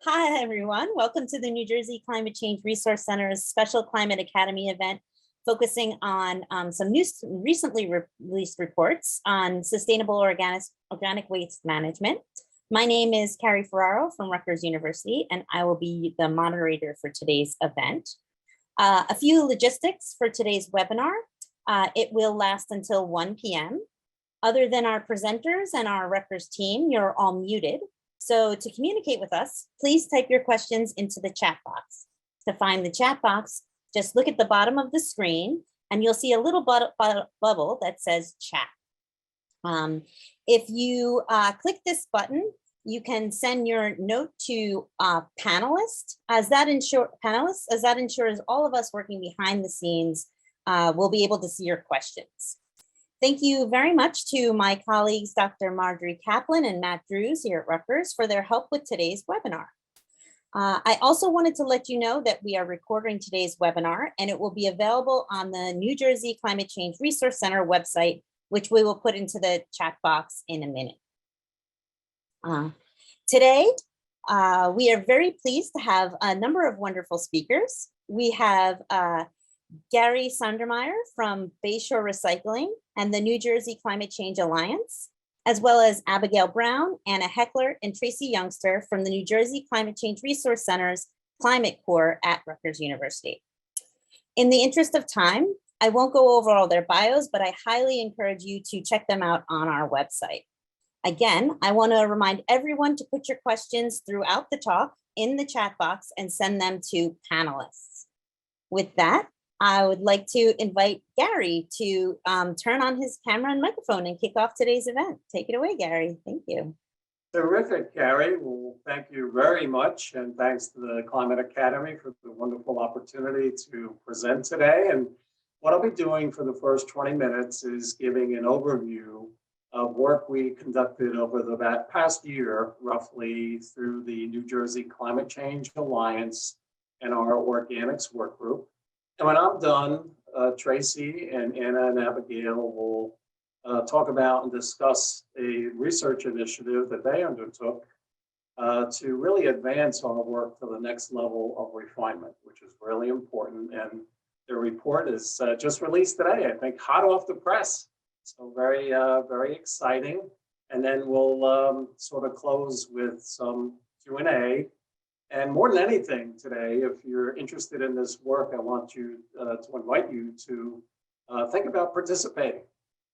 Hi, everyone. Welcome to the New Jersey Climate Change Resource Center's Special Climate Academy event, focusing on some new recently released reports on sustainable organic waste management. My name is Carrie Ferraro from Rutgers University, and I will be the moderator for today's event. A few logistics for today's webinar. It will last until 1 p.m. Other than our presenters and our Rutgers team, you're all muted. So to communicate with us, please type your questions into the chat box. To find the chat box, just look at the bottom of the screen and you'll see a little bubble that says chat. If you click this button, you can send your note to panelists, as that ensures all of us working behind the scenes will be able to see your questions. Thank you very much to my colleagues, Dr. Marjorie Kaplan and Matt Drews here at Rutgers, for their help with today's webinar. I also wanted to let you know that we are recording today's webinar and it will be available on the New Jersey Climate Change Resource Center website, which we will put into the chat box in a minute. Today, we are very pleased to have a number of wonderful speakers. We have Gary Sondermeyer from Bayshore Recycling and the New Jersey Climate Change Alliance, as well as Abigail Brown, Anna Heckler, and Tracy Youngster from the New Jersey Climate Change Resource Center's Climate Corps at Rutgers University. In the interest of time, I won't go over all their bios, but I highly encourage you to check them out on our website. Again, I want to remind everyone to put your questions throughout the talk in the chat box and send them to panelists. With that, I would like to invite Gary to turn on his camera and microphone and kick off today's event. Take it away, Gary. Thank you. Terrific, Gary. Well, thank you very much. And thanks to the Climate Academy for the wonderful opportunity to present today. And what I'll be doing for the first 20 minutes is giving an overview of work we conducted over the past year, roughly through the New Jersey Climate Change Alliance and our Organics Workgroup. And when I'm done, Tracy and Anna and Abigail will talk about and discuss a research initiative that they undertook to really advance our work to the next level of refinement, which is really important. And their report is just released today, I think, hot off the press. So very, very exciting. And then we'll sort of close with some Q&A. And more than anything today, if you're interested in this work, I want you to invite you to think about participating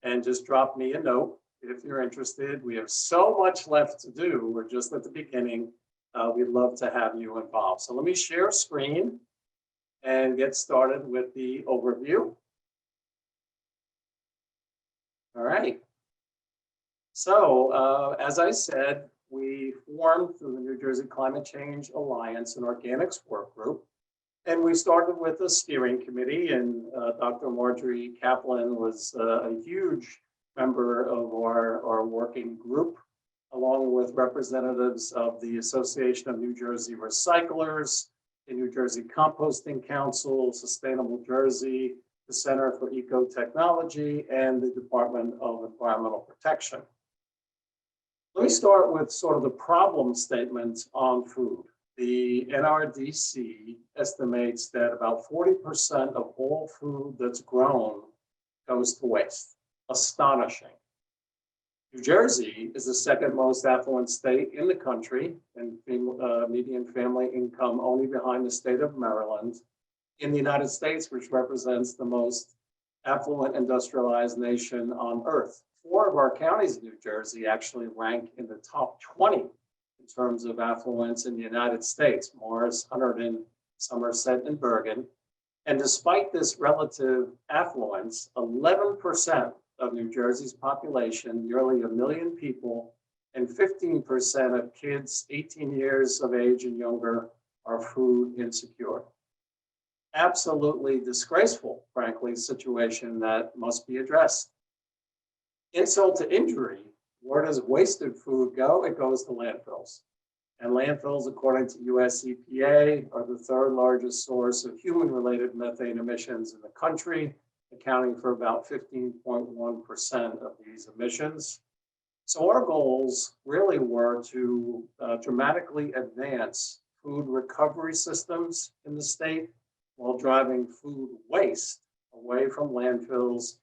and just drop me a note if you're interested. We have so much left to do. We're just at the beginning. We'd love to have you involved. So let me share a screen and get started with the overview. All right. So as I said, we formed through the New Jersey Climate Change Alliance and Organics Workgroup, and we started with a steering committee, and Dr. Marjorie Kaplan was a huge member of our working group, along with representatives of the Association of New Jersey Recyclers, the New Jersey Composting Council, Sustainable Jersey, the Center for Ecotechnology, and the Department of Environmental Protection. Let me start with sort of the problem statement on food. The NRDC estimates that about 40% of all food that's grown goes to waste. Astonishing. New Jersey is the second most affluent state in the country, and median family income only behind the state of Maryland in the United States, which represents the most affluent industrialized nation on earth. 4 of our counties in New Jersey actually rank in the top 20 in terms of affluence in the United States: Morris, Hunterdon, Somerset, and Bergen. And despite this relative affluence, 11% of New Jersey's population, nearly 1 million people, and 15% of kids 18 years of age and younger are food insecure. Absolutely disgraceful, frankly, situation that must be addressed. Insult to injury, where does wasted food go? It goes to landfills. And landfills, according to US EPA, are the 3rd largest source of human-related methane emissions in the country, accounting for about 15.1% of these emissions. So our goals really were to dramatically advance food recovery systems in the state while driving food waste away from landfills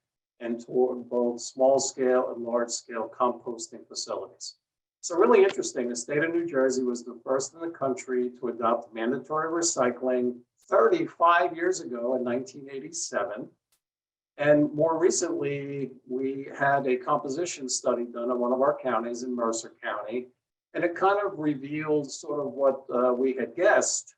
and toward both small scale and large scale composting facilities. So really interesting, the state of New Jersey was the first in the country to adopt mandatory recycling 35 years ago in 1987. And more recently, we had a composition study done in one of our counties in Mercer County, and it kind of revealed sort of what we had guessed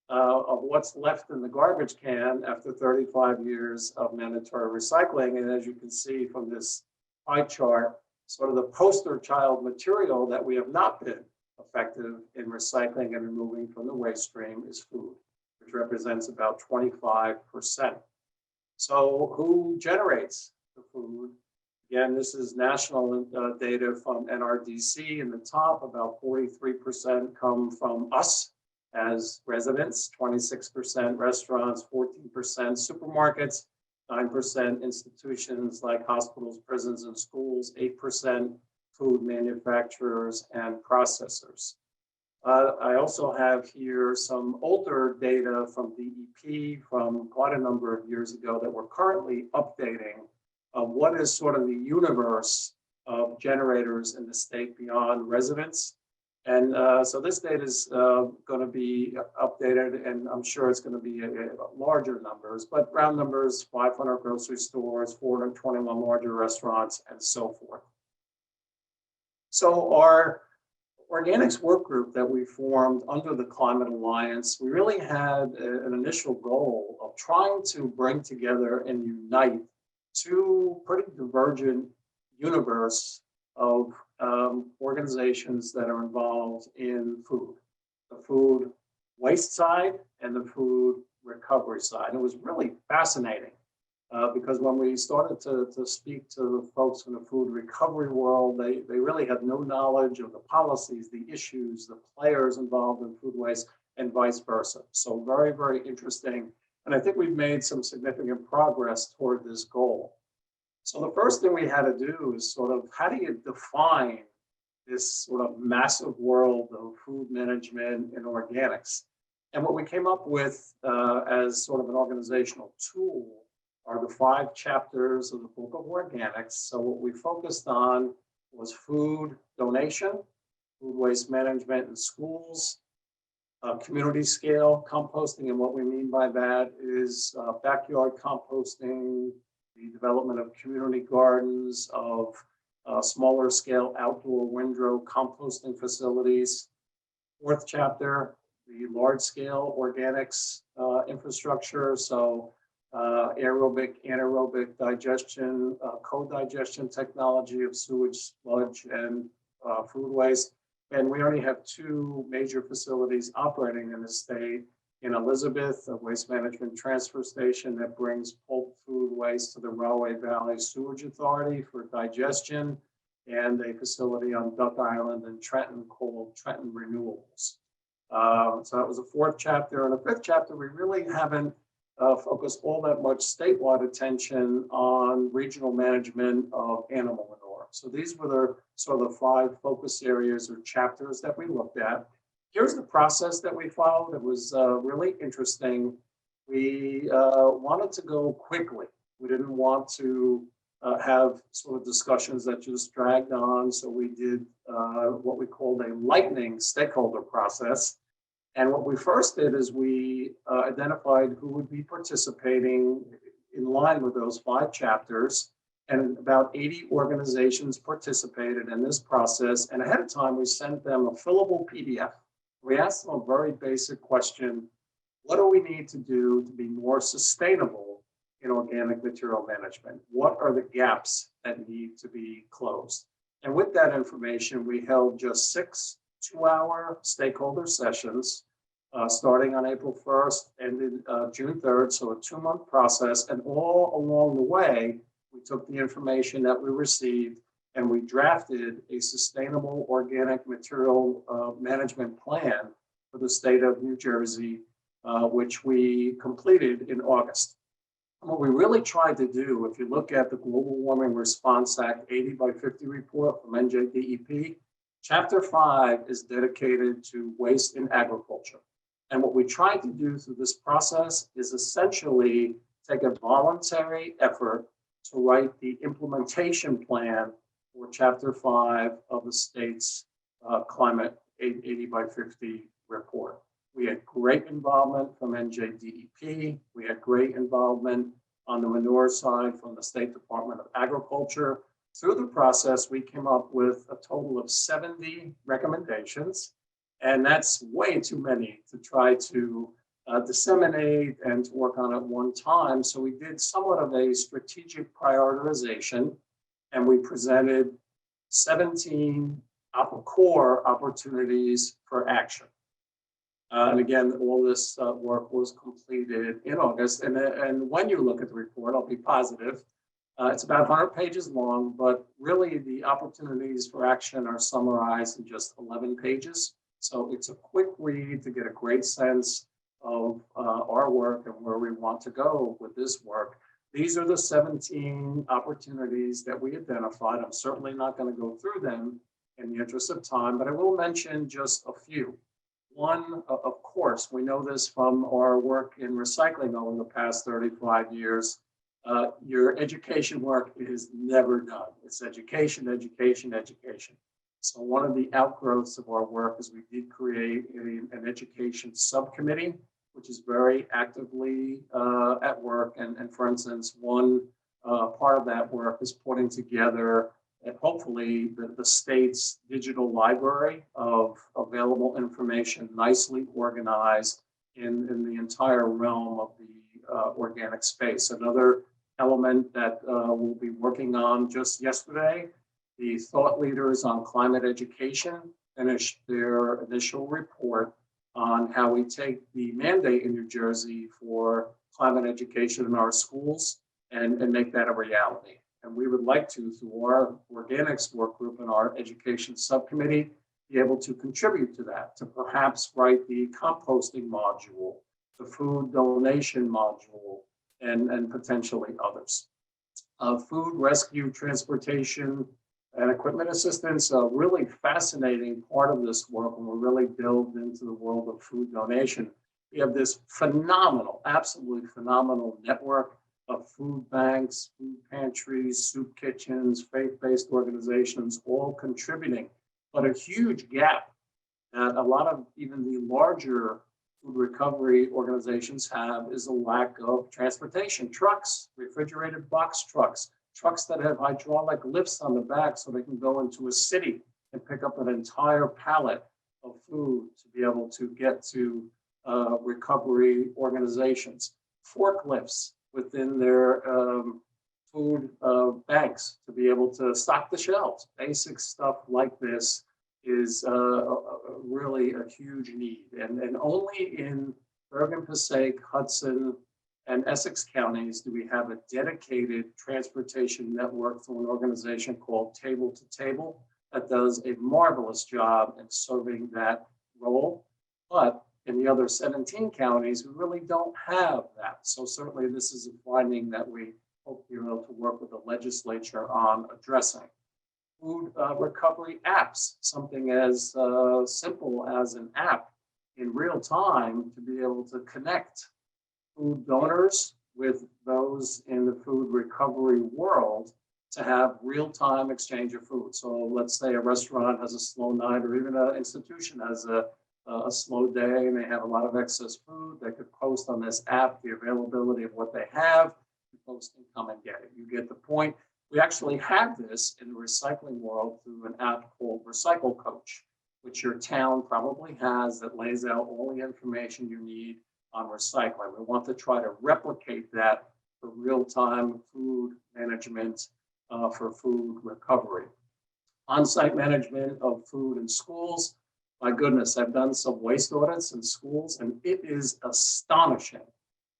of what's left in the garbage can after 35 years of mandatory recycling. And as you can see from this pie chart, sort of the poster child material that we have not been effective in recycling and removing from the waste stream is food, which represents about 25%. So who generates the food? Again, this is national data from NRDC. In the top, about 43% come from us as residents, 26% restaurants, 14% supermarkets, 9% institutions like hospitals, prisons, and schools, 8% food manufacturers and processors. I also have here some older data from DEP from quite a number of years ago that we're currently updating of what is sort of the universe of generators in the state beyond residents. And so this data is going to be updated, and I'm sure it's going to be larger numbers, but round numbers, 500 grocery stores, 421 larger restaurants, and so forth. So our organics work group that we formed under the Climate Alliance, we really had an initial goal of trying to bring together and unite two pretty divergent universe of organizations that are involved in food, the food waste side and the food recovery side. And it was really fascinating because when we started to speak to the folks in the food recovery world, they really had no knowledge of the policies, the issues, the players involved in food waste, and vice versa. So very, very interesting. And I think we've made some significant progress toward this goal. So the first thing we had to do is sort of, how do you define this sort of massive world of food management and organics? And what we came up with as sort of an organizational tool are the 5 chapters of the Book of Organics. So what we focused on was food donation, food waste management in schools, community scale composting. And what we mean by that is backyard composting, the development of community gardens, of smaller scale outdoor windrow composting facilities. 4th chapter, the large scale organics infrastructure. So aerobic, anaerobic digestion, co-digestion technology of sewage, sludge, and food waste. And we already have 2 major facilities operating in the state. In Elizabeth, a waste management transfer station that brings pulp food waste to the Rahway Valley Sewage Authority for digestion, and a facility on Duck Island in Trenton called Trenton Renewables. So that was the 4th chapter. And the 5th chapter, we really haven't focused all that much statewide attention on regional management of animal manure. So these were the sort of the 5 focus areas or chapters that we looked at. Here's the process that we followed. It was really interesting. We wanted to go quickly. We didn't want to have sort of discussions that just dragged on. So we did what we called a lightning stakeholder process. And what we first did is we identified who would be participating in line with those 5 chapters. And about 80 organizations participated in this process. And ahead of time, we sent them a fillable PDF. We asked them a very basic question: what do we need to do to be more sustainable in organic material management? What are the gaps that need to be closed? And with that information, we held just 6 2-hour stakeholder sessions, starting on April 1st, ended June 3rd, so a 2-month process. And all along the way, we took the information that we received and we drafted a sustainable organic material management plan for the state of New Jersey, which we completed in August. And what we really tried to do, if you look at the Global Warming Response Act 80 by 50 report from NJDEP, Chapter 5 is dedicated to waste in agriculture. And what we tried to do through this process is essentially take a voluntary effort to write the implementation plan for Chapter 5 of the state's Climate 80 by 50 report. We had great involvement from NJDEP. We had great involvement on the manure side from the State Department of Agriculture. Through the process, we came up with a total of 70 recommendations, and that's way too many to try to disseminate and to work on at one time. So we did somewhat of a strategic prioritization, and we presented 17 core opportunities for action. And again, all this work was completed in August. And when you look at the report, I'll be positive, it's about 100 pages long, but really the opportunities for action are summarized in just 11 pages. So it's a quick read to get a great sense of our work and where we want to go with this work. These are the 17 opportunities that we identified. I'm certainly not going to go through them in the interest of time, but I will mention just a few. One, of course, we know this from our work in recycling over the past 35 years. Your education work is never done. It's education, education, education. So one of the outgrowths of our work is we did create an education subcommittee, which is very actively at work. And for instance, one part of that work is putting together and hopefully the state's digital library of available information, nicely organized in the entire realm of the organic space. Another element that we'll be working on just yesterday, the thought leaders on climate education finished their initial report on how we take the mandate in New Jersey for climate education in our schools and make that a reality. And we would like to, through our organics work group and our education subcommittee, be able to contribute to that, to perhaps write the composting module, the food donation module, and potentially others. Food rescue, transportation, and equipment assistance, a really fascinating part of this work when we really delved into the world of food donation. We have this phenomenal, absolutely phenomenal network of food banks, food pantries, soup kitchens, faith-based organizations, all contributing, but a huge gap that a lot of even the larger food recovery organizations have is a lack of transportation, trucks, refrigerated box trucks, trucks that have hydraulic lifts on the back so they can go into a city and pick up an entire pallet of food to be able to get to recovery organizations, forklifts within their food banks to be able to stock the shelves. Basic stuff like this is really a huge need. And only in Bergen, Passaic, Hudson, and Essex counties do we have a dedicated transportation network through an organization called Table to Table that does a marvelous job in serving that role. But in the other 17 counties, we really don't have that. So certainly this is a finding that we hope to be able to work with the legislature on addressing. Food recovery apps, something as simple as an app in real time to be able to connect food donors with those in the food recovery world to have real-time exchange of food. So let's say a restaurant has a slow night, or even an institution has a slow day and they have a lot of excess food, they could post on this app the availability of what they have, post and come and get it. You get the point. We actually have this in the recycling world through an app called Recycle Coach, which your town probably has, that lays out all the information you need on recycling. We want to try to replicate that for real-time food management for food recovery. On-site management of food in schools. My goodness, I've done some waste audits in schools, and it is astonishing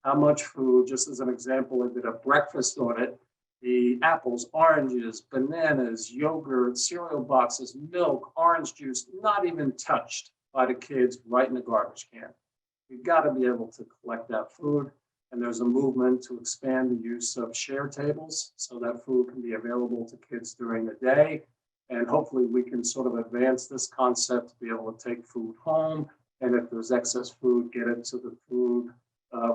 how much food, just as an example, I did a breakfast audit. The apples, oranges, bananas, yogurt, cereal boxes, milk, orange juice, not even touched by the kids, right in the garbage can. We've got to be able to collect that food. And there's a movement to expand the use of share tables so that food can be available to kids during the day. And hopefully we can sort of advance this concept to be able to take food home. And if there's excess food, get it to the food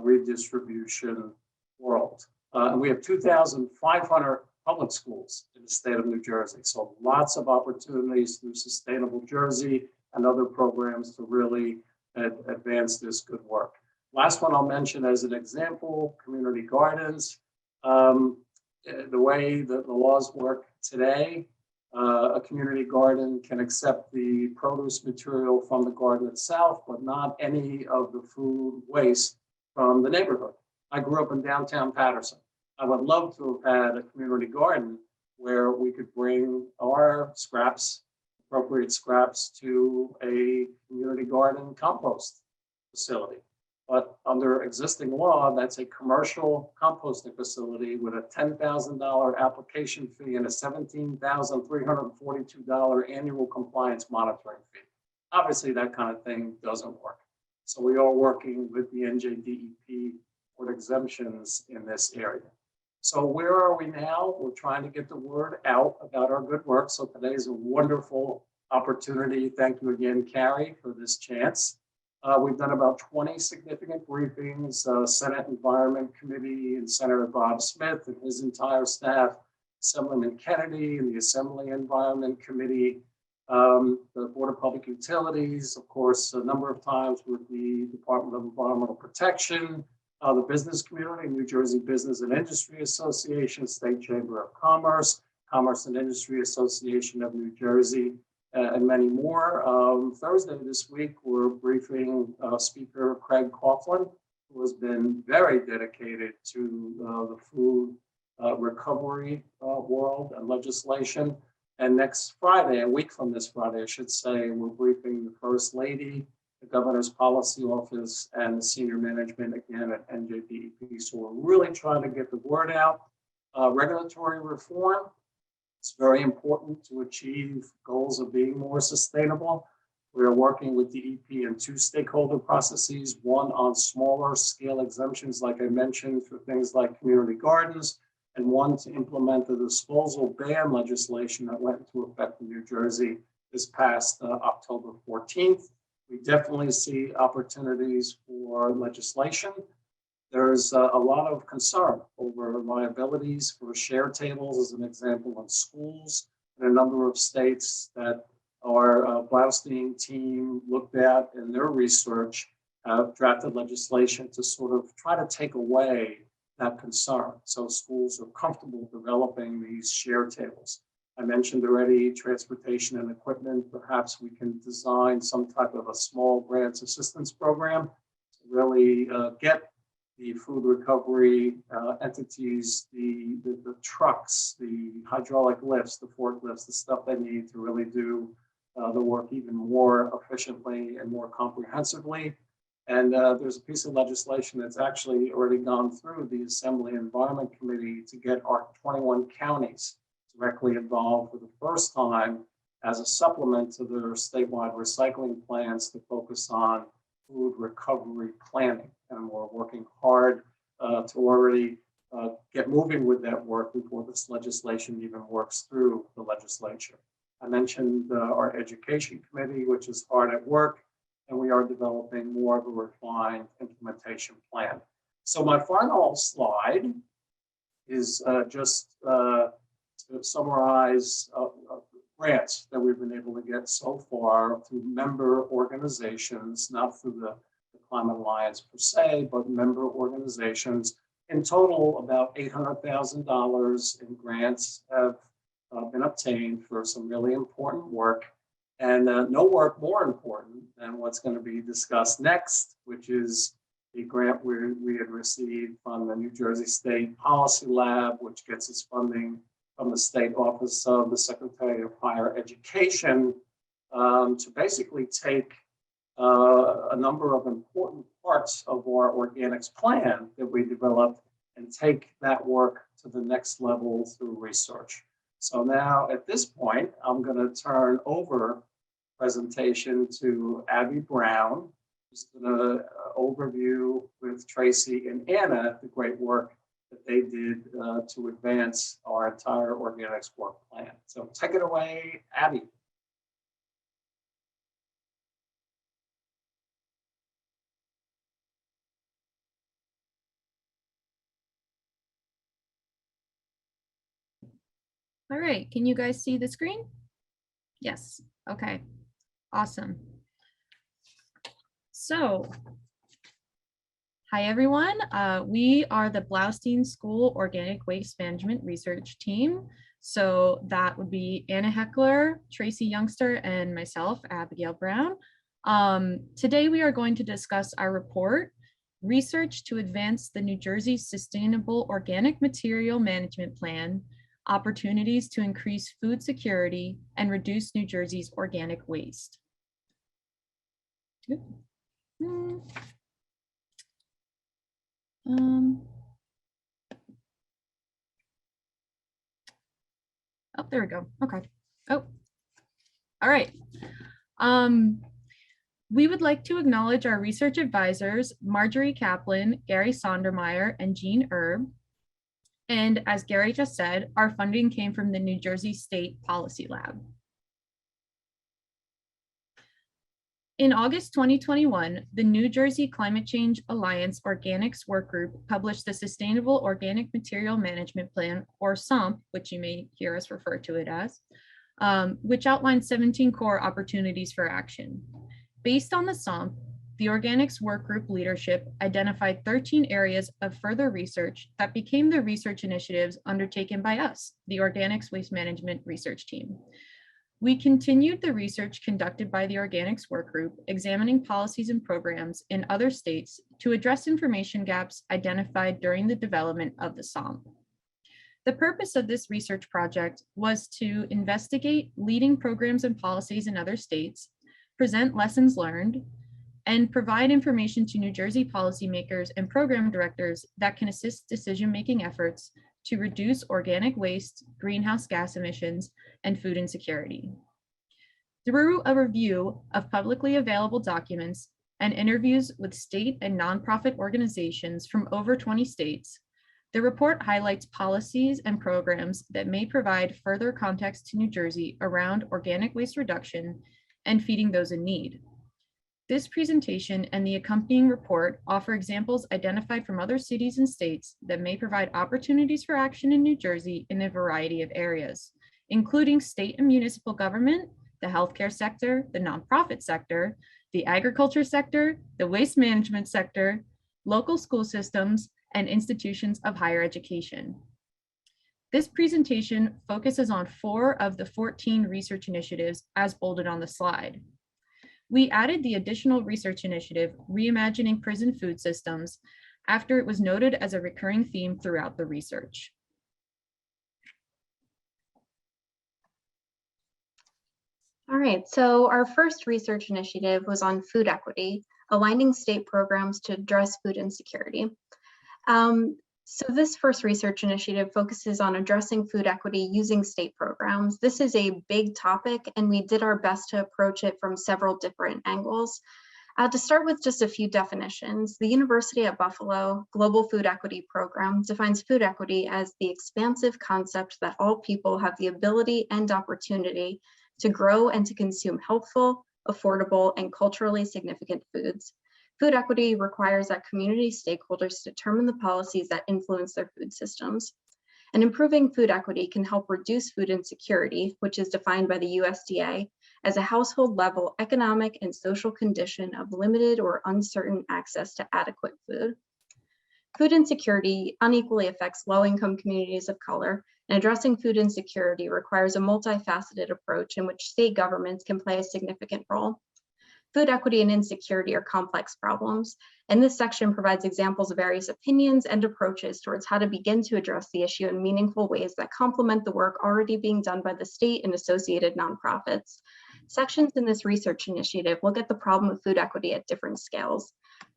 redistribution world. And we have 2,500 public schools in the state of New Jersey. So lots of opportunities through Sustainable Jersey and other programs to really advance this good work. Last one I'll mention as an example, community gardens. The way that the laws work today, a community garden can accept the produce material from the garden itself, but not any of the food waste from the neighborhood. I grew up in downtown Patterson. I would love to have had a community garden where we could bring our scraps, appropriate scraps, to a community garden compost facility. But under existing law, that's a commercial composting facility with a $10,000 application fee and a $17,342 annual compliance monitoring fee. Obviously, that kind of thing doesn't work. So we are working with the NJDEP for exemptions in this area. So where are we now? We're trying to get the word out about our good work. So today is a wonderful opportunity. Thank you again, Carrie, for this chance. We've done about 20 significant briefings, Senate Environment Committee and Senator Bob Smith and his entire staff, Assemblyman Kennedy and the Assembly Environment Committee, the Board of Public Utilities, of course, a number of times with the Department of Environmental Protection, the business community, New Jersey Business and Industry Association, State Chamber of Commerce, Commerce and Industry Association of New Jersey, and many more. Thursday this week, we're briefing Speaker Craig Coughlin, who has been very dedicated to the food recovery world and legislation. And next Friday, a week from this Friday, I should say, we're briefing the First Lady, the Governor's Policy Office, and the senior management again at NJDEP. So we're really trying to get the word out. Regulatory reform. It's very important to achieve goals of being more sustainable. We are working with the EP in two stakeholder processes, one on smaller scale exemptions, like I mentioned, for things like community gardens, and one to implement the disposal ban legislation that went into effect in New Jersey this past October 14th. We definitely see opportunities for legislation. There's a lot of concern over liabilities for share tables, as an example, in schools in a number of states that our Blaustein team looked at in their research, have drafted legislation to sort of try to take away that concern. So schools are comfortable developing these share tables. I mentioned already transportation and equipment. Perhaps we can design some type of a small grants assistance program to really get the food recovery entities, the trucks, the hydraulic lifts, the forklifts, the stuff they need to really do the work even more efficiently and more comprehensively. And there's a piece of legislation that's actually already gone through the Assembly Environment Committee to get our 21 counties directly involved for the first time as a supplement to their statewide recycling plans to focus on food recovery planning. And we're working hard to already get moving with that work before this legislation even works through the legislature. I mentioned our education committee, which is hard at work, and we are developing more of a refined implementation plan. So my final slide is just to summarize grants that we've been able to get so far through member organizations, not through the Climate Alliance per se, but member organizations. In total, about $800,000 in grants have been obtained for some really important work, and no work more important than what's going to be discussed next, which is the grant we had received from the New Jersey State Policy Lab, which gets its funding from the State Office of the Secretary of Higher Education to basically take a number of important parts of our organics plan that we developed and take that work to the next level through research. So now at this point, I'm going to turn over presentation to Abby Brown, just an overview with Tracy and Anna, the great work that they did to advance our entire organics work plan. So take it away, Abby. All right, can you guys see the screen? Yes, okay, awesome. So, hi everyone, we are the Blaustein School Organic Waste Management Research Team. So that would be Anna Heckler, Tracy Youngster, and myself, Abigail Brown. Today we are going to discuss our report, Research to Advance the New Jersey Sustainable Organic Material Management Plan, Opportunities to Increase Food Security and Reduce New Jersey's Organic Waste. Oh, there we go. Okay. Oh, all right. We would like to acknowledge our research advisors, Marjorie Kaplan, Gary Sondermeyer, and Jean Erb. And as Gary just said, our funding came from the New Jersey State Policy Lab. In August 2021, the New Jersey Climate Change Alliance Organics Workgroup published the Sustainable Organic Material Management Plan, or SOMP, which you may hear us refer to it as, which outlines 17 core opportunities for action. Based on the SOMP, the Organics Workgroup leadership identified 13 areas of further research that became the research initiatives undertaken by us, the Organics Waste Management Research Team. We continued the research conducted by the Organics Workgroup, examining policies and programs in other states to address information gaps identified during the development of the SOMP. The purpose of this research project was to investigate leading programs and policies in other states, present lessons learned, and provide information to New Jersey policymakers and program directors that can assist decision-making efforts to reduce organic waste, greenhouse gas emissions, and food insecurity. Through a review of publicly available documents and interviews with state and nonprofit organizations from over 20 states, the report highlights policies and programs that may provide further context to New Jersey around organic waste reduction and feeding those in need. This presentation and the accompanying report offer examples identified from other cities and states that may provide opportunities for action in New Jersey in a variety of areas, including state and municipal government, the healthcare sector, the nonprofit sector, the agriculture sector, the waste management sector, local school systems, and institutions of higher education. This presentation focuses on 4 of the 14 research initiatives as bolded on the slide. We added the additional research initiative, Reimagining Prison Food Systems, after it was noted as a recurring theme throughout the research. All right, so our first research initiative was on food equity, aligning state programs to address food insecurity. So this first research initiative focuses on addressing food equity using state programs. This is a big topic, and we did our best to approach it from several different angles. To start with just a few definitions, the University at Buffalo Global Food Equity Program defines food equity as the expansive concept that all people have the ability and opportunity to grow and to consume healthful, affordable, and culturally significant foods. Food equity requires that community stakeholders determine the policies that influence their food systems. And improving food equity can help reduce food insecurity, which is defined by the USDA as a household level economic and social condition of limited or uncertain access to adequate food. Food insecurity unequally affects low-income communities of color, and addressing food insecurity requires a multifaceted approach in which state governments can play a significant role. Food equity and insecurity are complex problems, and this section provides examples of various opinions and approaches towards how to begin to address the issue in meaningful ways that complement the work already being done by the state and associated nonprofits. Sections in this research initiative look at the problem of food equity at different scales.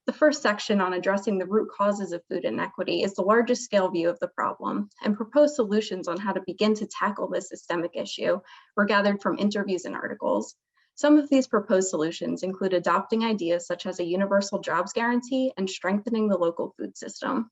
The first section on addressing the root causes of food inequity is the largest scale view of the problem, and proposed solutions on how to begin to tackle this systemic issue were gathered from interviews and articles. Some of these proposed solutions include adopting ideas such as a universal jobs guarantee and strengthening the local food system.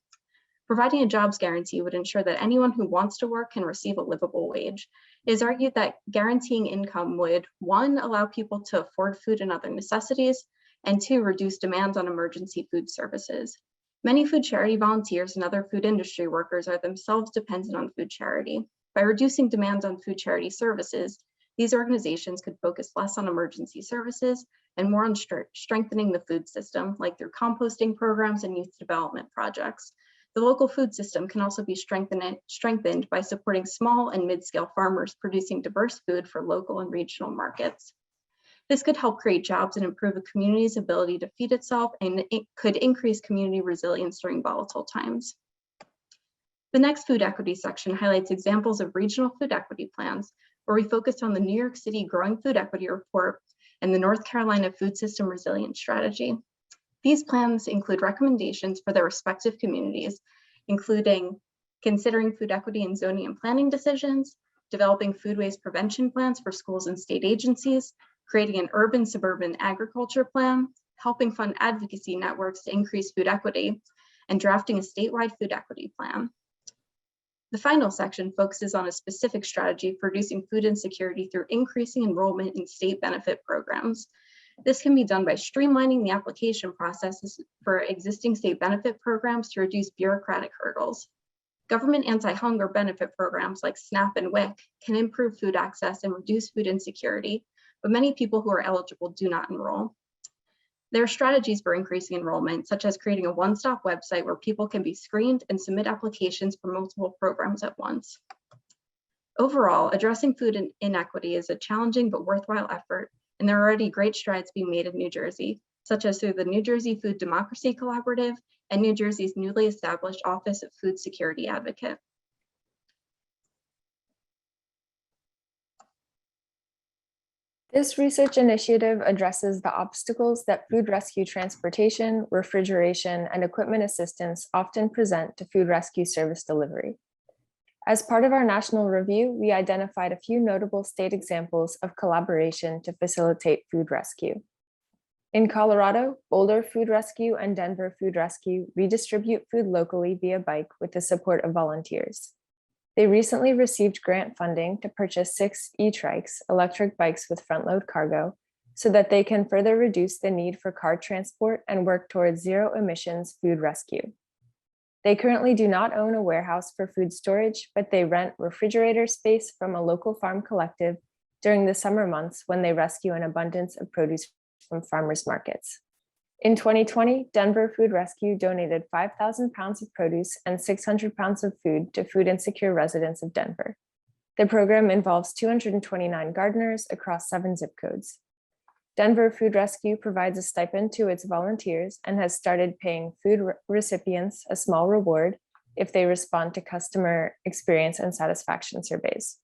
Providing a jobs guarantee would ensure that anyone who wants to work can receive a livable wage. It is argued that guaranteeing income would, 1, allow people to afford food and other necessities, and 2, reduce demand on emergency food services. Many food charity volunteers and other food industry workers are themselves dependent on food charity. By reducing demand on food charity services, these organizations could focus less on emergency services and more on strengthening the food system, like through composting programs and youth development projects. The local food system can also be strengthened by supporting small and mid-scale farmers producing diverse food for local and regional markets. This could help create jobs and improve a community's ability to feed itself, and it could increase community resilience during volatile times. The next food equity section highlights examples of regional food equity plans, where we focused on the New York City Growing Food Equity Report and the North Carolina Food System Resilience Strategy. These plans include recommendations for their respective communities, including considering food equity in zoning and planning decisions, developing food waste prevention plans for schools and state agencies, creating an urban-suburban agriculture plan, helping fund advocacy networks to increase food equity, and drafting a statewide food equity plan. The final section focuses on a specific strategy for reducing food insecurity through increasing enrollment in state benefit programs. This can be done by streamlining the application processes for existing state benefit programs to reduce bureaucratic hurdles. Government anti-hunger benefit programs like SNAP and WIC can improve food access and reduce food insecurity, but many people who are eligible do not enroll. There are strategies for increasing enrollment, such as creating a one-stop website where people can be screened and submit applications for multiple programs at once. Overall, addressing food inequity is a challenging but worthwhile effort, and there are already great strides being made in New Jersey, such as through the New Jersey Food Democracy Collaborative and New Jersey's newly established Office of Food Security Advocate. This research initiative addresses the obstacles that food rescue transportation, refrigeration, and equipment assistance often present to food rescue service delivery. As part of our national review, we identified a few notable state examples of collaboration to facilitate food rescue. In Colorado, Boulder Food Rescue and Denver Food Rescue redistribute food locally via bike with the support of volunteers. They recently received grant funding to purchase 6 e-trikes, electric bikes with front-load cargo, so that they can further reduce the need for car transport and work towards zero emissions food rescue. They currently do not own a warehouse for food storage, but they rent refrigerator space from a local farm collective during the summer months when they rescue an abundance of produce from farmers markets. In 2020, Denver Food Rescue donated 5,000 pounds of produce and 600 pounds of food to food insecure residents of Denver. The program involves 229 gardeners across 7 zip codes. Denver Food Rescue provides a stipend to its volunteers and has started paying food recipients a small reward if they respond to customer experience and satisfaction surveys.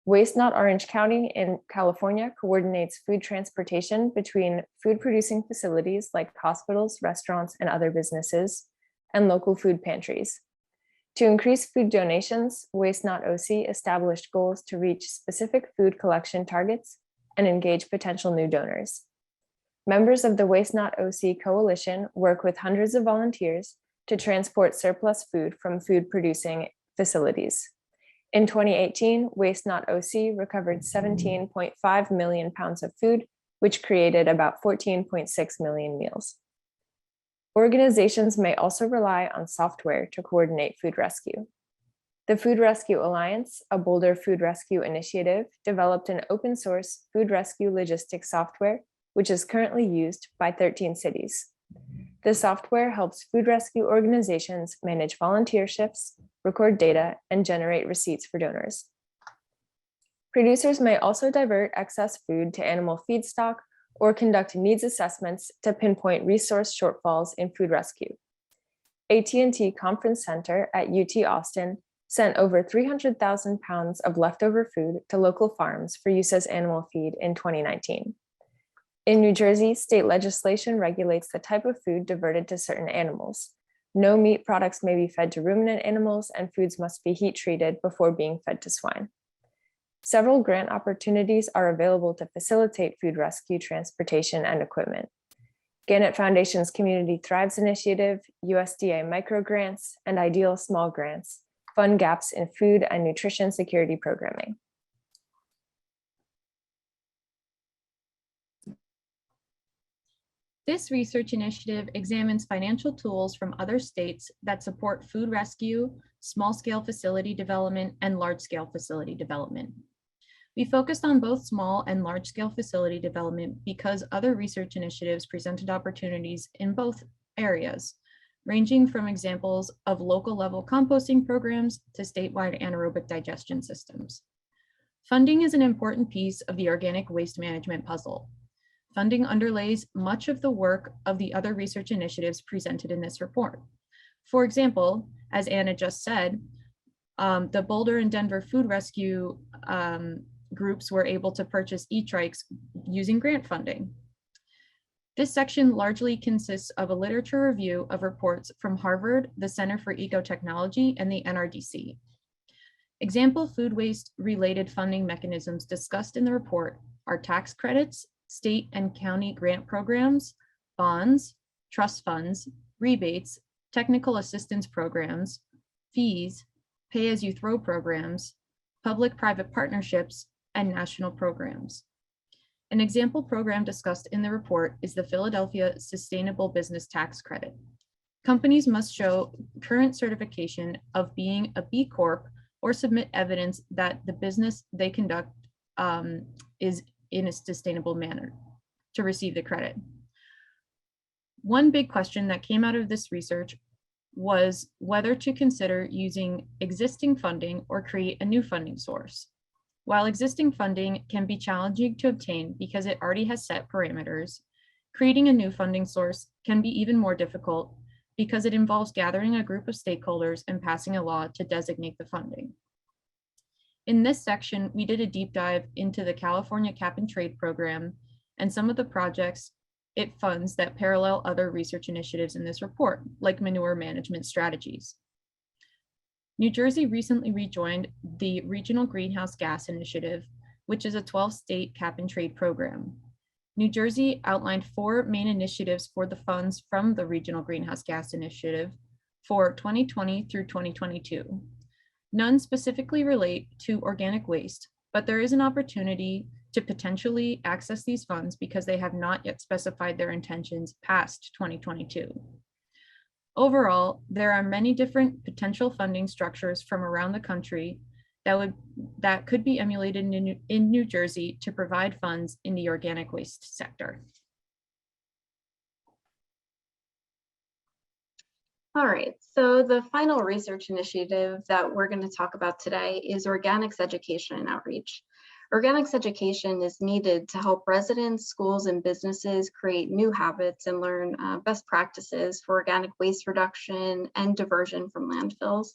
Waste Not Orange County in California coordinates food transportation between food producing facilities like hospitals, restaurants, and other businesses, and local food pantries. To increase food donations, Waste Not OC established goals to reach specific food collection targets and engage potential new donors. Members of the Waste Not OC Coalition work with hundreds of volunteers to transport surplus food from food producing facilities. In 2018, Waste Not OC recovered 17.5 million pounds of food, which created about 14.6 million meals. Organizations may also rely on software to coordinate food rescue. The Food Rescue Alliance, a Boulder Food Rescue initiative, developed an open source food rescue logistics software, which is currently used by 13 cities. The software helps food rescue organizations manage volunteer shifts, record data, and generate receipts for donors. Producers may also divert excess food to animal feedstock or conduct needs assessments to pinpoint resource shortfalls in food rescue. AT&T Conference Center at UT Austin sent over 300,000 pounds of leftover food to local farms for use as animal feed in 2019. In New Jersey, state legislation regulates the type of food diverted to certain animals. No meat products may be fed to ruminant animals, and foods must be heat treated before being fed to swine. Several grant opportunities are available to facilitate food rescue, transportation, and equipment. Gannett Foundation's Community Thrives Initiative, USDA microgrants, and Ideal Small Grants fund gaps in food and nutrition security programming. This research initiative examines financial tools from other states that support food rescue, small-scale facility development, and large-scale facility development. We focused on both small and large-scale facility development because other research initiatives presented opportunities in both areas, ranging from examples of local-level composting programs to statewide anaerobic digestion systems. Funding is an important piece of the organic waste management puzzle. Funding underlays much of the work of the other research initiatives presented in this report. For example, as Anna just said, the Boulder and Denver food rescue groups were able to purchase e-trikes using grant funding. This section largely consists of a literature review of reports from Harvard, the Center for Ecotechnology, and the NRDC. Example food waste related funding mechanisms discussed in the report are tax credits, state and county grant programs, bonds, trust funds, rebates, technical assistance programs, fees, pay-as-you-throw programs, public-private partnerships, and national programs. An example program discussed in the report is the Philadelphia Sustainable Business Tax Credit. Companies must show current certification of being a B Corp or submit evidence that the business they conduct is in a sustainable manner to receive the credit. One big question that came out of this research was whether to consider using existing funding or create a new funding source. While existing funding can be challenging to obtain because it already has set parameters, creating a new funding source can be even more difficult because it involves gathering a group of stakeholders and passing a law to designate the funding. In this section, we did a deep dive into the California Cap and Trade program and some of the projects it funds that parallel other research initiatives in this report, like manure management strategies. New Jersey recently rejoined the Regional Greenhouse Gas Initiative, which is a 12-state cap and trade program. New Jersey outlined 4 main initiatives for the funds from the Regional Greenhouse Gas Initiative for 2020 through 2022. None specifically relate to organic waste, but there is an opportunity to potentially access these funds because they have not yet specified their intentions past 2022. Overall, there are many different potential funding structures from around the country that could be emulated in New Jersey to provide funds in the organic waste sector. All right, so the final research initiative that we're going to talk about today is organics education and outreach. Organics education is needed to help residents, schools, and businesses create new habits and learn best practices for organic waste reduction and diversion from landfills.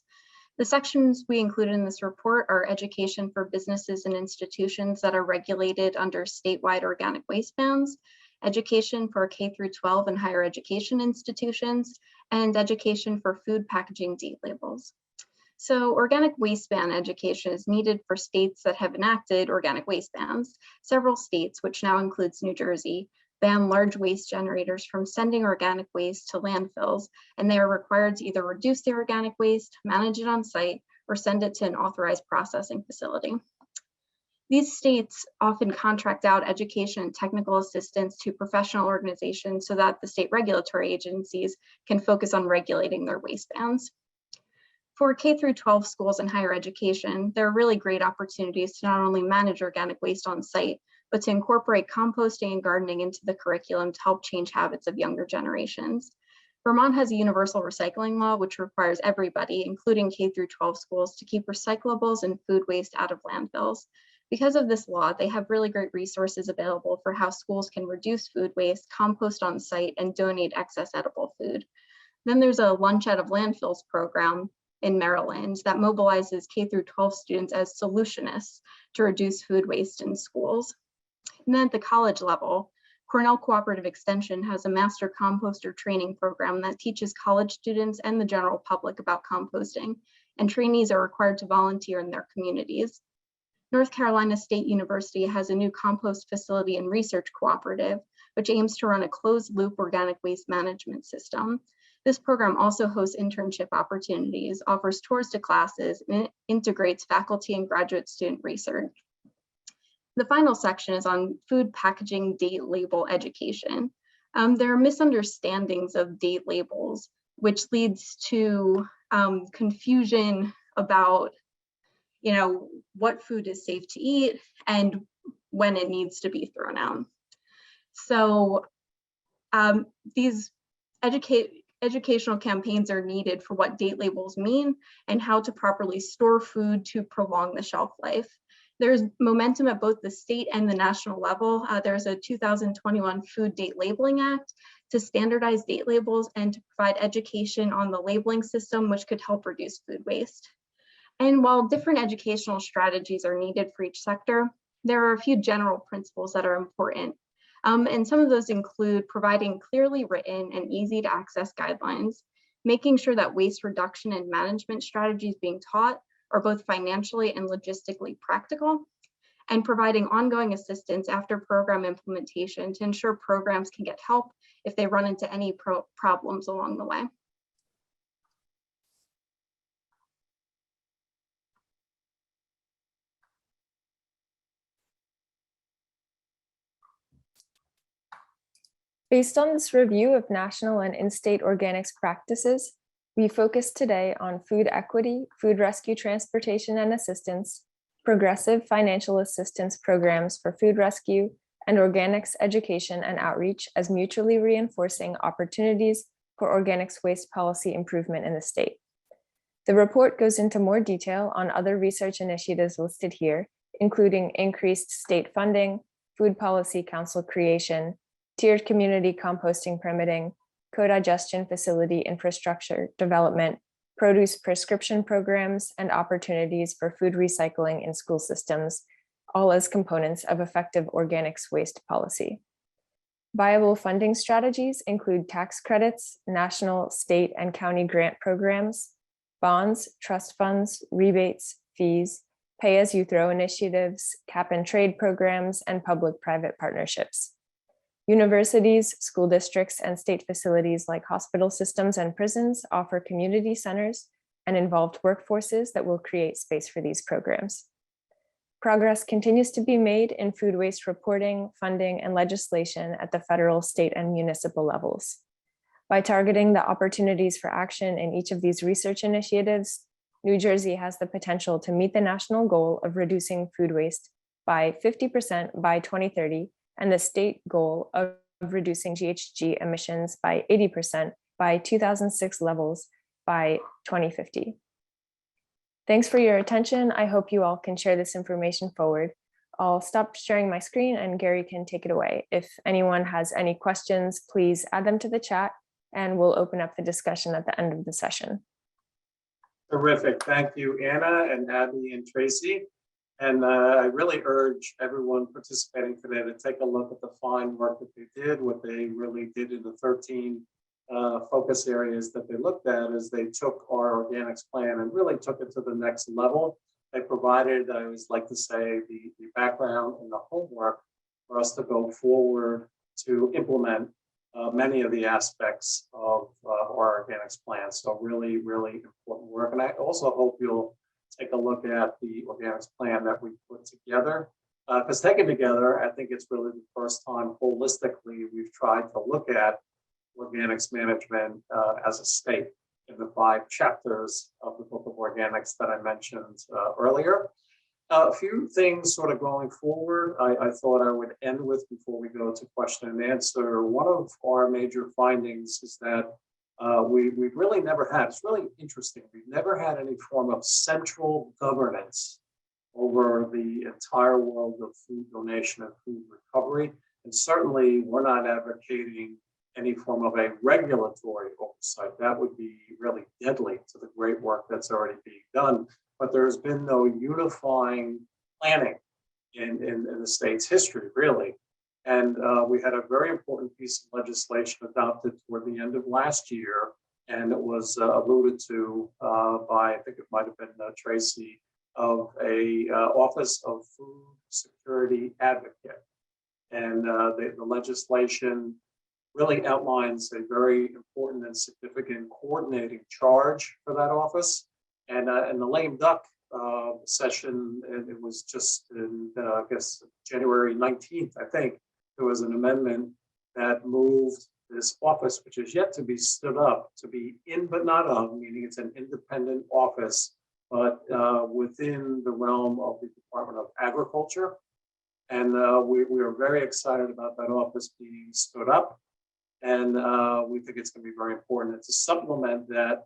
The sections we included in this report are education for businesses and institutions that are regulated under statewide organic waste bans, education for K-12 and higher education institutions, and education for food packaging date labels. So organic waste ban education is needed for states that have enacted organic waste bans. Several states, which now includes New Jersey, ban large waste generators from sending organic waste to landfills, and they are required to either reduce the organic waste, manage it on site, or send it to an authorized processing facility. These states often contract out education and technical assistance to professional organizations so that the state regulatory agencies can focus on regulating their waste bans. For K-12 schools and higher education, there are really great opportunities to not only manage organic waste on site, but to incorporate composting and gardening into the curriculum to help change habits of younger generations. Vermont has a universal recycling law, which requires everybody, including K-12 schools, to keep recyclables and food waste out of landfills. Because of this law, they have really great resources available for how schools can reduce food waste, compost on site, and donate excess edible food. Then there's a lunch out of landfills program in Maryland that mobilizes K-12 students as solutionists to reduce food waste in schools. And then at the college level, Cornell Cooperative Extension has a master composter training program that teaches college students and the general public about composting, and trainees are required to volunteer in their communities. North Carolina State University has a new compost facility and research cooperative, which aims to run a closed loop organic waste management system. This program also hosts internship opportunities, offers tours to classes, and integrates faculty and graduate student research. The final section is on food packaging date label education. There are misunderstandings of date labels, which leads to confusion about, what food is safe to eat and when it needs to be thrown out. So these educational campaigns are needed for what date labels mean and how to properly store food to prolong the shelf life. There's momentum at both the state and the national level. There's a 2021 Food Date Labeling Act to standardize date labels and to provide education on the labeling system, which could help reduce food waste. And while different educational strategies are needed for each sector, there are a few general principles that are important. And some of those include providing clearly written and easy to access guidelines, making sure that waste reduction and management strategies being taught are both financially and logistically practical, and providing ongoing assistance after program implementation to ensure programs can get help if they run into any problems along the way. Based on this review of national and in-state organics practices, we focus today on food equity, food rescue transportation and assistance, progressive financial assistance programs for food rescue, and organics education and outreach as mutually reinforcing opportunities for organics waste policy improvement in the state. The report goes into more detail on other research initiatives listed here, including increased state funding, food policy council creation, tiered community composting permitting, co-digestion facility infrastructure development, produce prescription programs, and opportunities for food recycling in school systems, all as components of effective organics waste policy. Viable funding strategies include tax credits, national, state, and county grant programs, bonds, trust funds, rebates, fees, pay-as-you-throw initiatives, cap-and-trade programs, and public-private partnerships. Universities, school districts, and state facilities like hospital systems and prisons offer community centers and involved workforces that will create space for these programs. Progress continues to be made in food waste reporting, funding, and legislation at the federal, state, and municipal levels. By targeting the opportunities for action in each of these research initiatives, New Jersey has the potential to meet the national goal of reducing food waste by 50% by 2030 and the state goal of reducing GHG emissions by 80% by 2006 levels by 2050. Thanks for your attention. I hope you all can share this information forward. I'll stop sharing my screen and Gary can take it away. If anyone has any questions, please add them to the chat and we'll open up the discussion at the end of the session. Terrific. Thank you, Anna and Abby and Tracy. And I really urge everyone participating today to take a look at the fine work that they did, what they really did in the 13 focus areas that they looked at as they took our organics plan and really took it to the next level. They provided, I always like to say, the background and the homework for us to go forward to implement many of the aspects of our organics plan. So really, really important work. And I also hope you'll take a look at the organics plan that we put together. Because taken together, I think it's really the first time holistically we've tried to look at organics management as a state in the 5 chapters of the book of organics that I mentioned earlier. A few things sort of going forward, I thought I would end with before we go to question and answer. One of our major findings is that we've really never had, it's really interesting, we've never had any form of central governance over the entire world of food donation and food recovery. And certainly we're not advocating any form of a regulatory oversight. That would be really deadly to the great work that's already being done. But there's been no unifying planning in the state's history, really. And we had a very important piece of legislation adopted toward the end of last year, and it was alluded to by, I think it might have been Tracy of a Office of Food Security Advocate. And the legislation really outlines a very important and significant coordinating charge for that office. And in the lame duck session, and it was just in, I guess, January 19th, I think, there was an amendment that moved this office, which is yet to be stood up, to be in but not of, meaning it's an independent office, but within the realm of the Department of Agriculture. And we are very excited about that office being stood up. And we think it's going to be very important. And to supplement that,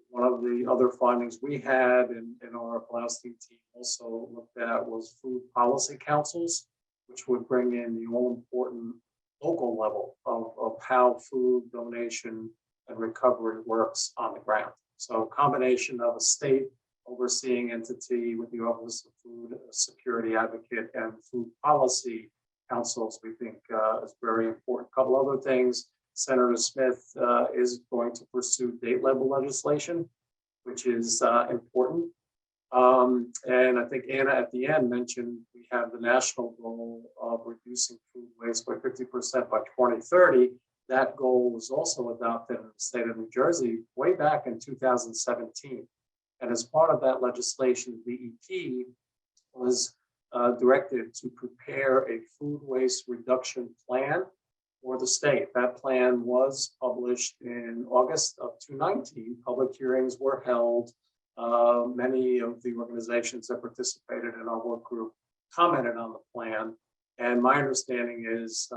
one of the other findings we had in our Blaustein team also looked at was food policy councils, which would bring in the all-important local level of how food donation and recovery works on the ground. So a combination of a state overseeing entity with the Office of Food Security Advocate and food policy councils, we think is very important. A couple other things. Senator Smith is going to pursue state level legislation, which is important. And I think Anna at the end mentioned we have the national goal of reducing food waste by 50% by 2030. That goal was also adopted in the state of New Jersey way back in 2017. And as part of that legislation, the DEP was directed to prepare a food waste reduction plan for the state. That plan was published in August of 2019. Public hearings were held. Many of the organizations that participated in our work group commented on the plan. And my understanding is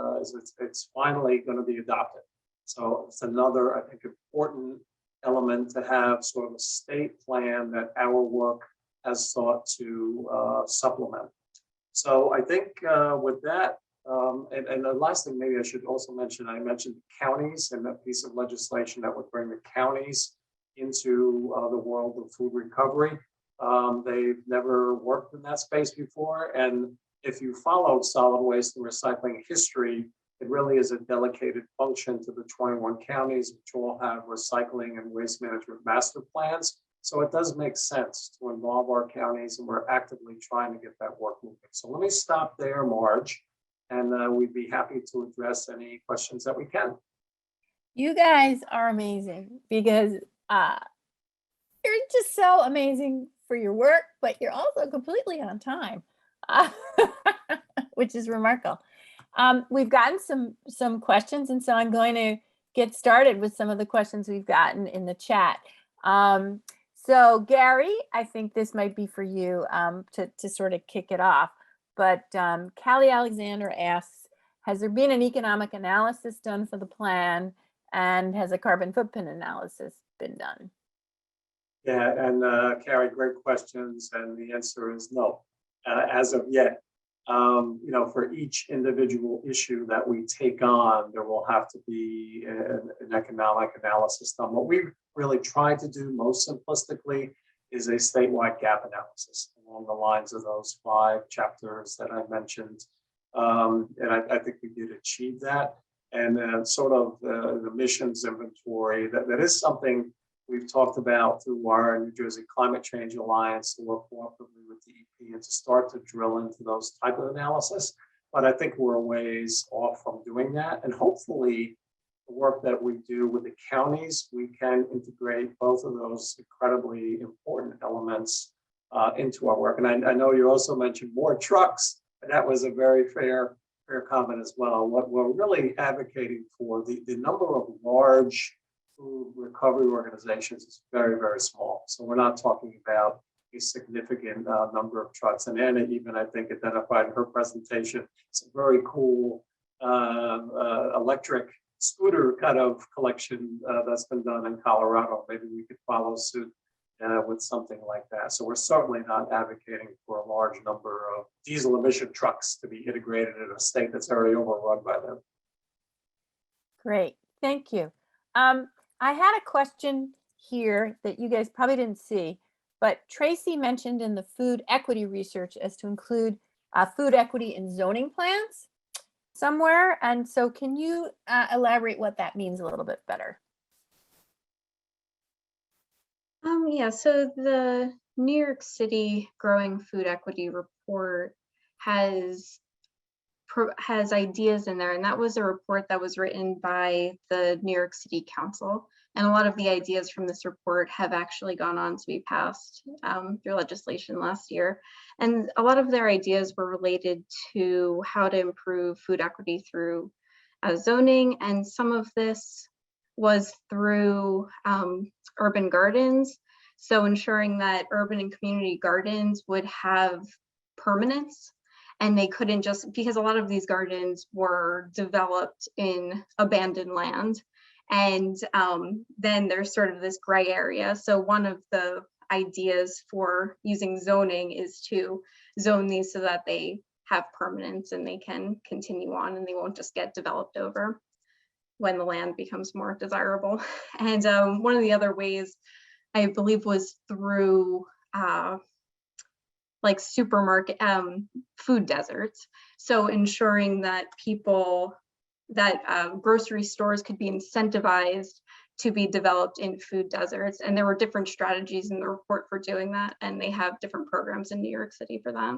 it's finally going to be adopted. So it's another, I think, important element to have sort of a state plan that our work has sought to supplement. So I think with that, and the last thing maybe I should also mention, I mentioned counties and that piece of legislation that would bring the counties into the world of food recovery. They've never worked in that space before. And if you followed solid waste and recycling history, it really is a delegated function to the 21 counties, which all have recycling and waste management master plans. So it does make sense to involve our counties, and we're actively trying to get that work moving. So let me stop there, Marge, and we'd be happy to address any questions that we can. You guys are amazing because you're just so amazing for your work, but you're also completely on time, which is remarkable. We've gotten some questions, and so I'm going to get started with some of the questions we've gotten in the chat. So Gary, I think this might be for you to sort of kick it off. But Callie Alexander asks, has there been an economic analysis done for the plan, and has a carbon footprint analysis been done? Yeah, and Carrie, great questions, and the answer is no, as of yet. For each individual issue that we take on, there will have to be an economic analysis done. What we really try to do most simplistically is a statewide gap analysis along the lines of those 5 chapters that I mentioned. And I think we did achieve that. And sort of the emissions inventory, that is something we've talked about through our New Jersey Climate Change Alliance to work cooperatively with the EP and to start to drill into those type of analysis. But I think we're a ways off from doing that. And hopefully the work that we do with the counties, we can integrate both of those incredibly important elements into our work. And I know you also mentioned more trucks, and that was a very fair comment as well. What we're really advocating for, the number of large food recovery organizations is very, very small. So we're not talking about a significant number of trucks. And Anna even, I think, identified in her presentation some very cool electric scooter kind of collection that's been done in Colorado. Maybe we could follow suit with something like that. So we're certainly not advocating for a large number of diesel emission trucks to be integrated in a state that's already overrun by them. Great, thank you. I had a question here that you guys probably didn't see, but Tracy mentioned in the food equity research as to include food equity in zoning plans somewhere. And so can you elaborate what that means a little bit better? Yeah, so New York City Growing Food Equity Report has ideas in there, and that was a report that was written by the New York City Council. And a lot of the ideas from this report have actually gone on to be passed through legislation last year. And a lot of their ideas were related to how to improve food equity through zoning. And some of this was through urban gardens. So ensuring that urban and community gardens would have permanence, and they couldn't just, because a lot of these gardens were developed in abandoned land. And then there's sort of this gray area. So one of the ideas for using zoning is to zone these so that they have permanence and they can continue on and they won't just get developed over when the land becomes more desirable. And one of the other ways, I believe, was through like supermarket food deserts. So ensuring that grocery stores could be incentivized to be developed in food deserts. And there were different strategies in the report for doing that. And they have different programs in New York City for that.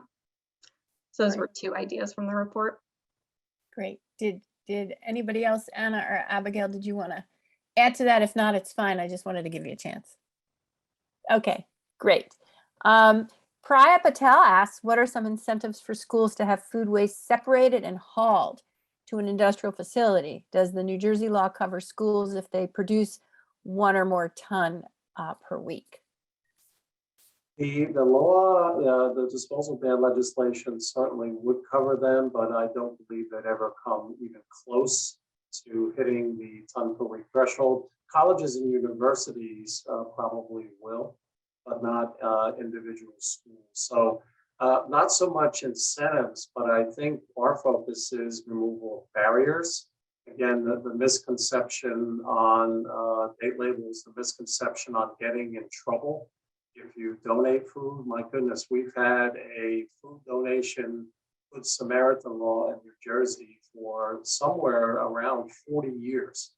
So those were two ideas from the report. Great. Did anybody else, Anna or Abigail, did you want to add to that? If not, it's fine. I just wanted to give you a chance. Okay, great. Priya Patel asks, what are some incentives for schools to have food waste separated and hauled to an industrial facility? Does the New Jersey law cover schools if they produce 1 or more ton per week? The law, the disposal ban legislation certainly would cover them, but I don't believe they'd ever come even close to hitting the ton per week threshold. Colleges and universities probably will, but not individual schools. So not so much incentives, but I think our focus is removal of barriers. Again, the misconception on date labels, the misconception on getting in trouble if you donate food. My goodness, we've had a food donation with Samaritan Law in New Jersey for somewhere around 40 years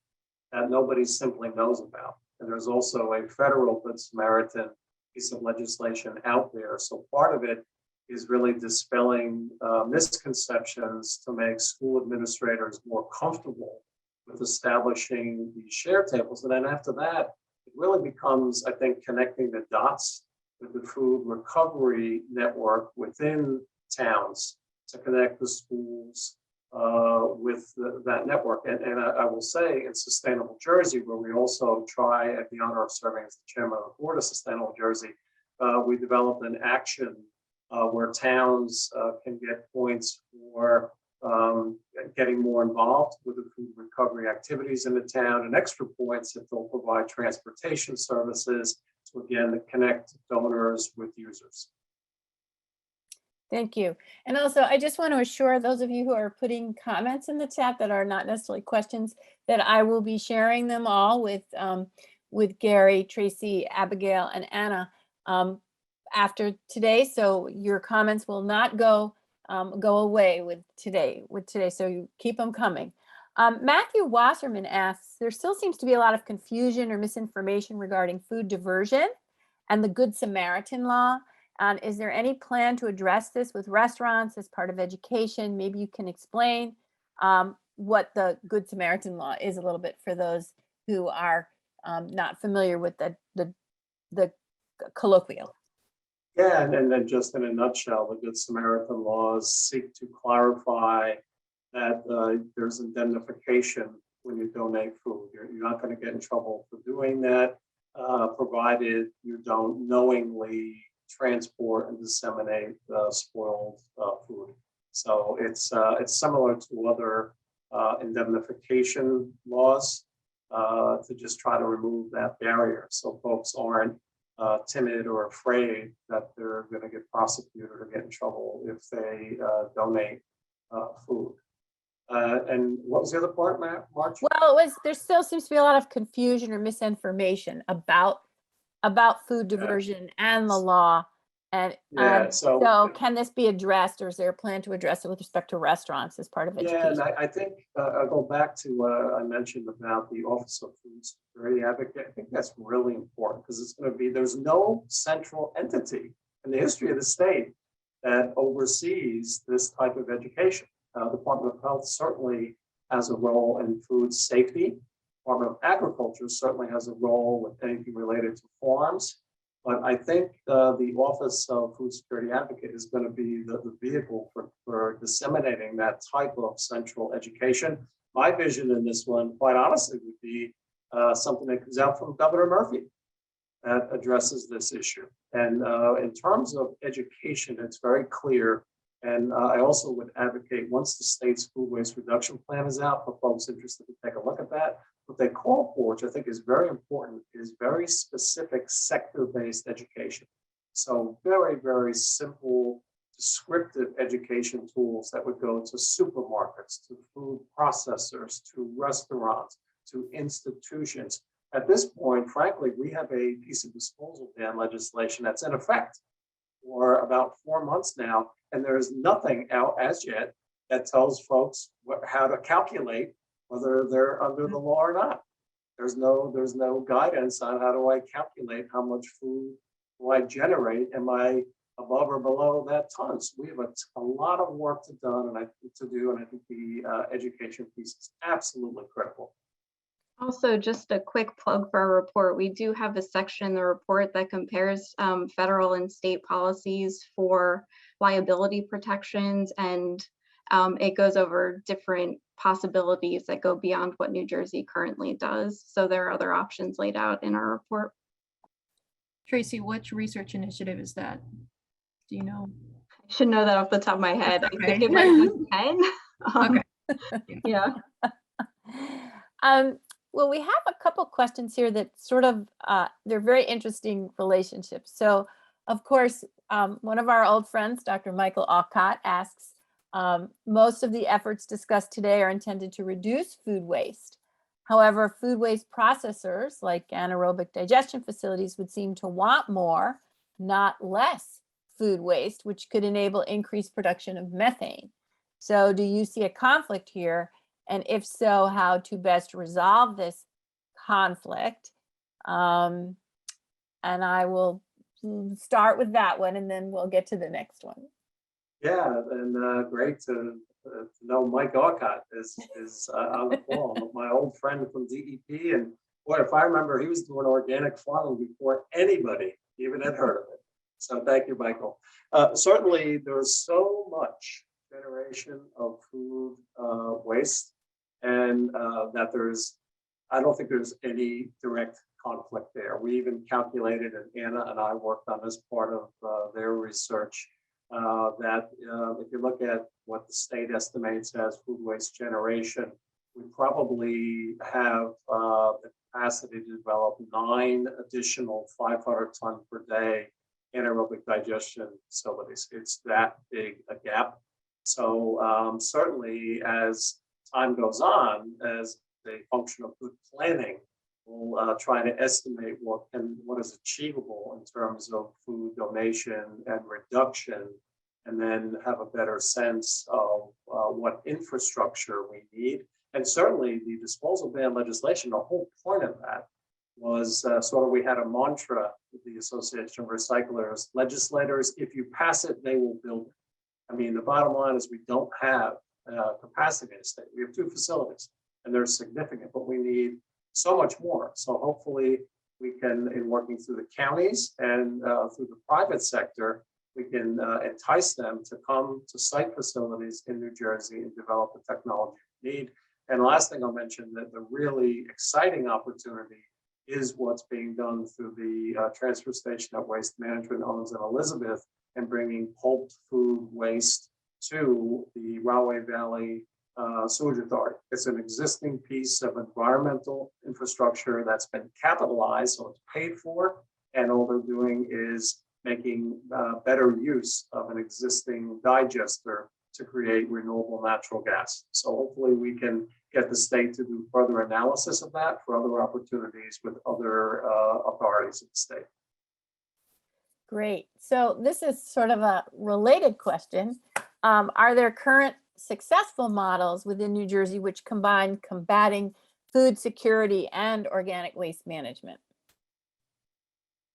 that nobody simply knows about. And there's also a federal Good Samaritan piece of legislation out there. So part of it is really dispelling misconceptions to make school administrators more comfortable with establishing the share tables. And then after that, it really becomes, I think, connecting the dots with the food recovery network within towns to connect the schools with that network. And I will say in Sustainable Jersey, where we also try, at the honor of serving as the chairman of the board of Sustainable Jersey, we developed an action where towns can get points for getting more involved with the food recovery activities in the town, and extra points if they'll provide transportation services to, again, connect donors with users. Thank you. And also, I just want to assure those of you who are putting comments in the chat that are not necessarily questions, that I will be sharing them all with Gary, Tracy, Abigail, and Anna after today. So your comments will not go away with today. So you keep them coming. Matthew Wasserman asks, there still seems to be a lot of confusion or misinformation regarding food diversion and the Good Samaritan Law. Is there any plan to address this with restaurants as part of education? Maybe you can explain what the Good Samaritan Law is a little bit for those who are not familiar with the colloquial. Yeah, and then just in a nutshell, the Good Samaritan laws seek to clarify that there's indemnification when you donate food. You're not going to get in trouble for doing that, provided you don't knowingly transport and disseminate spoiled food. So it's similar to other indemnification laws to just try to remove that barrier, so folks aren't timid or afraid that they're going to get prosecuted or get in trouble if they donate food. And what was the other part, March? Well, there still seems to be a lot of confusion or misinformation about food diversion and the law. And Yeah, so can this be addressed, or is there a plan to address it with respect to restaurants as part of Yeah, education? and I think I'll go back to what I mentioned about the Office of Food Security Advocate. I think that's really important because it's going to be, there's no central entity in the history of the state that oversees this type of education. Department of Health certainly has a role in food safety. Department of Agriculture certainly has a role with anything related to farms. But I think the Office of Food Security Advocate is going to be the vehicle for disseminating that type of central education. My vision in this one, quite honestly, would be something that comes out from Governor Murphy that addresses this issue. And in terms of education, it's very clear. And I also would advocate, once the state's food waste reduction plan is out, for folks interested to take a look at that. What they call for, which I think is very important, is very specific sector-based education. So very, very simple, descriptive education tools that would go to supermarkets, to food processors, to restaurants, to institutions. At this point, frankly, we have a piece of disposal ban legislation that's in effect for about 4 months now, and there's nothing out as yet that tells folks how to calculate whether they're under the law or not. There's no guidance on how do I calculate how much food do I generate? Am I above or below that ton? So we have a lot of work to do, and I think the education piece is absolutely critical. Also, just a quick plug for our report. We do have a section in the report that compares federal and state policies for liability protections, and it goes over different possibilities that go beyond what New Jersey currently does. So there are other options laid out in our report. Tracy, which research initiative is that? Do you know? I should know that off the top of my head. That's I think okay. it might be 10. Okay. Yeah. Well, we have a couple questions here that sort of, they're very interesting relationships. So, of course, one of our old friends, Dr. Michael Alcott, asks, most of the efforts discussed today are intended to reduce food waste. However, food waste processors like anaerobic digestion facilities would seem to want more, not less food waste, which could enable increased production of methane. So do you see a conflict here? And if so, how to best resolve this conflict? And I will start with that one, and then we'll get to the next one. Yeah, and great to know Mike Alcott is on the call. My old friend from DEP, and boy, if I remember, he was doing organic farming before anybody even had heard of it. So thank you, Michael. Certainly, there's so much generation of food waste, and that I don't think there's any direct conflict there. We even calculated, and Anna and I worked on this part of their research, that if you look at what the state estimates as food waste generation, we probably have the capacity to develop 9 additional 500-ton per day anaerobic digestion facilities. It's that big a gap. So certainly as time goes on, as a function of good planning, we'll try to estimate what is achievable in terms of food donation and reduction, and then have a better sense of what infrastructure we need. And certainly the disposal ban legislation, the whole point of that was we had a mantra with the Association of Recyclers, legislators, if you pass it, they will build it. I mean, the bottom line is we don't have capacity in the state. We have 2 facilities and they're significant, but we need so much more. So hopefully we can, in working through the counties and through the private sector, we can entice them to come to site facilities in New Jersey and develop the technology we need. And the last thing I'll mention, that the really exciting opportunity is what's being done through the transfer station that Waste Management owns in Elizabeth, and bringing pulped food waste to the Rahway Valley Sewage Authority. It's an existing piece of environmental infrastructure that's been capitalized, so it's paid for, and all they're doing is making better use of an existing digester to create renewable natural gas. So hopefully we can get the state to do further analysis of that for other opportunities with other authorities in the state. Great. So this is sort of a related question. Are there current successful models within New Jersey which combine combating food security and organic waste management?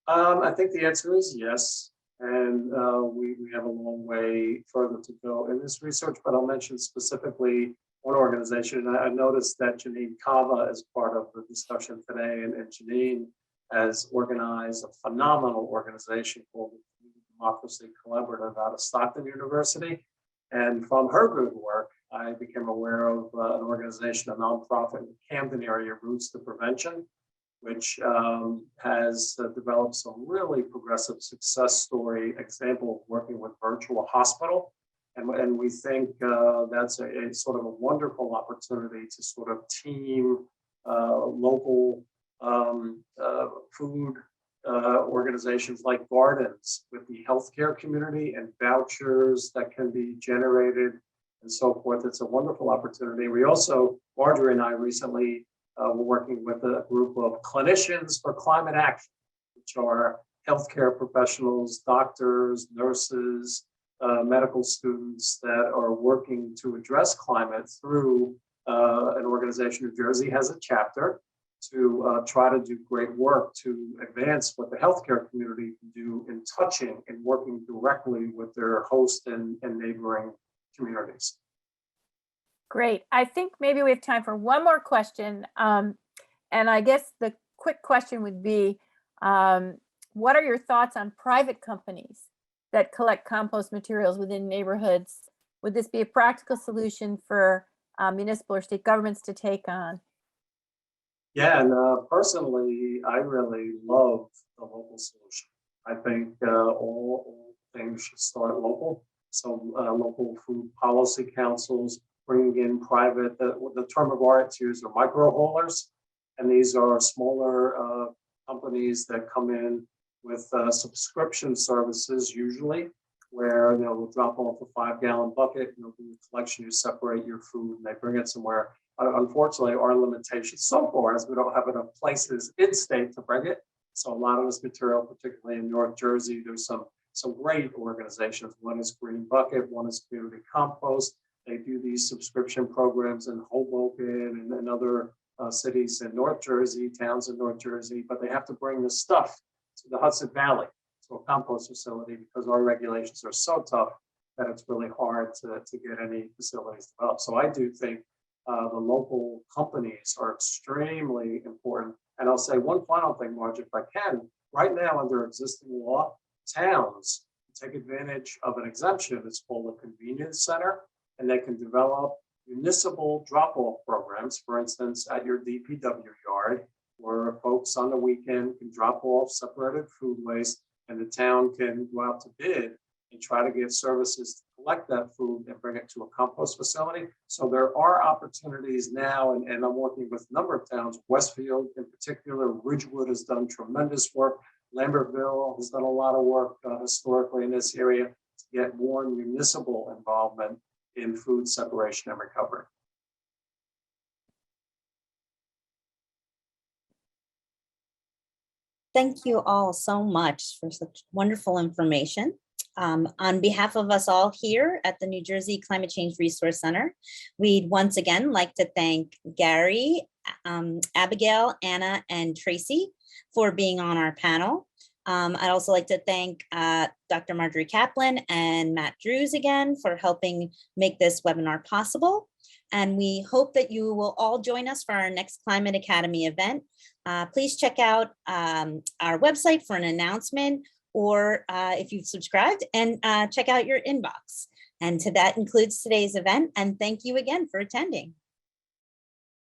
I think the answer is yes. And we have a long way further to go in this research, but I'll mention specifically one organization. And I noticed that Janine Cava is part of the discussion today, and Janine has organized a phenomenal organization called the Democracy Collaborative out of Stockton University. And from her good work, I became aware of an organization, a nonprofit in the Camden area, Roots to Prevention, which has developed some really progressive success story example of working with virtual hospital. And we think that's a sort of a wonderful opportunity to sort of team local food organizations like gardens with the healthcare community and vouchers that can be generated and so forth. It's a wonderful opportunity. We also, Marjorie and I recently we're working with a group of clinicians for climate action, which are healthcare professionals, doctors, nurses, medical students that are working to address climate through an organization. New Jersey has a chapter to try to do great work to advance what the healthcare community can do in touching and working directly with their host and neighboring communities. Great. I think maybe we have time for one more question. And I guess the quick question would be, what are your thoughts on private companies that collect compost materials within neighborhoods? Would this be a practical solution for municipal or state governments to take on? Yeah, and personally, I really love the local solution. I think all things should start local. So local food policy councils, bringing in private, the term of art to use are micro haulers. And these are smaller companies that come in with subscription services usually, where they'll drop off a 5-gallon bucket, and they'll do a collection, you separate your food and they bring it somewhere. Unfortunately, our limitations so far is we don't have enough places in state to bring it. So a lot of this material, particularly in North Jersey, there's some great organizations. One is Green Bucket, one is Community Compost. They do these subscription programs in Hoboken and other cities in North Jersey, towns in North Jersey, but they have to bring the stuff to the Hudson Valley, to a compost facility, because our regulations are so tough that it's really hard to get any facilities developed. So I do think the local companies are extremely important. And I'll say one final thing, Marge, if I can. Right now, under existing law, towns take advantage of an exemption. It's called a convenience center, and they can develop municipal drop-off programs, for instance, at your DPW yard, where folks on the weekend can drop off separated food waste, and the town can go out to bid and try to get services to collect that food and bring it to a compost facility. So there are opportunities now, and I'm working with a number of towns, Westfield in particular. Ridgewood has done tremendous work. Lambertville has done a lot of work historically in this area to get more municipal involvement in food separation and recovery. Thank you all so much for such wonderful information. On behalf of us all here at the New Jersey Climate Change Resource Center, we'd once again like to thank Gary, Abigail, Anna, and Tracy for being on our panel. I'd also like to thank Dr. Marjorie Kaplan and Matt Drews again for helping make this webinar possible. And we hope that you will all join us for our next Climate Academy event. Please check out our website for an announcement, or if you've subscribed, and check out your inbox. And that includes today's event. And thank you again for attending.